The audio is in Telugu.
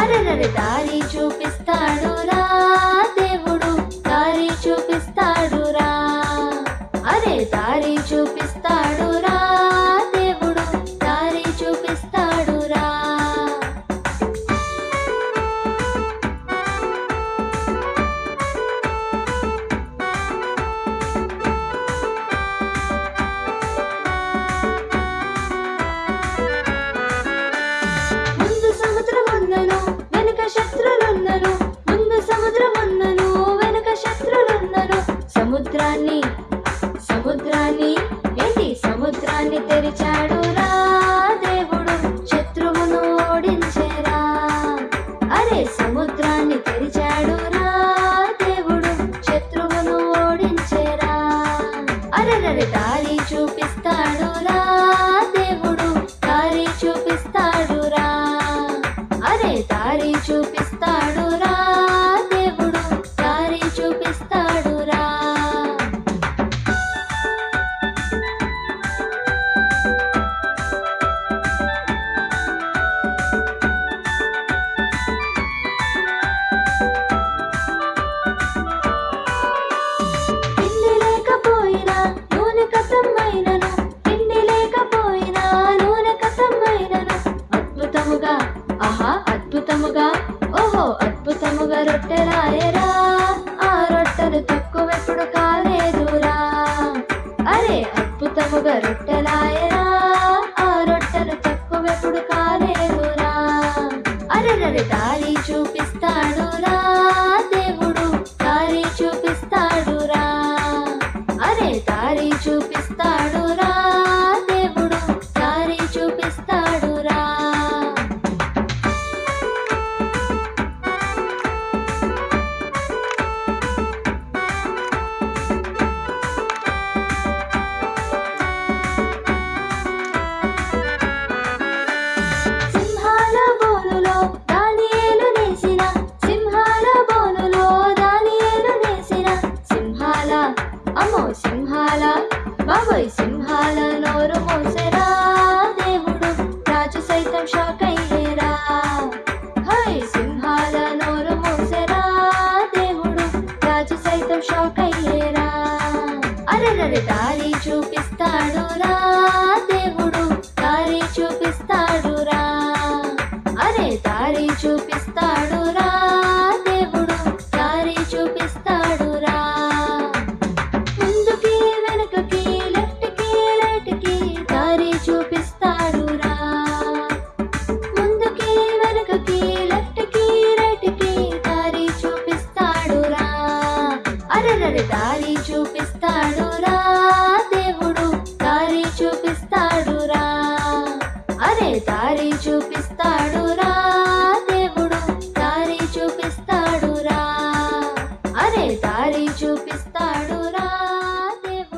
అరెరరె దారి చూపిస్తాడురా దేవుడు, దారి చూపిస్తాడురా. అరే దారి చూపిస్తాడురా దేవుడు, దారి చూపిస్తాడురా. ముందు సముద్రమున్నను వెనుక శత్రులున్నను, ముందు సముద్రమున్నను వెనుక శత్రులున్నను. సముద్రాన్ని ఏంటి సముద్రాన్ని తెరిచాడురా దేవుడు, శత్రువును ఓడించెరా. అరే సముద్రాన్ని తెరిచాడురా దేవుడు, శత్రువును ఓడించెరా. అరెరరె దారి చూపిస్తాడురా దేవుడు, దారి చూపిస్తాడురా. అరే దారి చూపిస్తాడురా దేవుడు, దారి చూపిస్తాడురా. పిండి లేకపోయినా నూనె కథమైనను, పిండి లేకపోయినా నూనె కథమైనను. అద్భుతముగా అద్భుతముగా ఓహో అద్భుతముగా రొట్టెలాయరా, ఆ రొట్టెలు తక్కువెప్పుడు కాలేదురా. అరే అద్భుతముగా రొట్టెలాయరా, ఆ రొట్టెలు తక్కువెప్పుడు కాలేదురా. అరెరరె దారి చూపిస్తాడురా దేవుడు, దారి చూపిస్తాడురా. అరే దారి చూపిస్తాడురా దేవుడు, దారి చూపిస్తాడురా. సింహాల బోనులో దానియేలు నేసిన, సింహాల బోనులో దానియేలు నేసిన. సింహాల సింహాల బాబోయ్ సింహాల నోరు మూసెరా దేవుడు, రాజు సైతం షాక్ అయ్యేరా. హై సింహాల నోరు మూసెరా దేవుడు, రాజు సైతం షాక్ అయ్యేరా. అరెరరె దారి చూపిస్తాడురా దేవుడు, దారి చూపిస్తాడురా. అరే దారి చూపిస్తాడురా దేవుడు, దారి చూపిస్తాడురా. ముందుకి వెనుకకి లెఫ్ట్కి రైట్కి దారి చూపిస్తాడురా. ముందుకి వెనుకకి లెఫ్ట్కి రైట్కి దారి చూపిస్తాడురా. అరెరరె దారి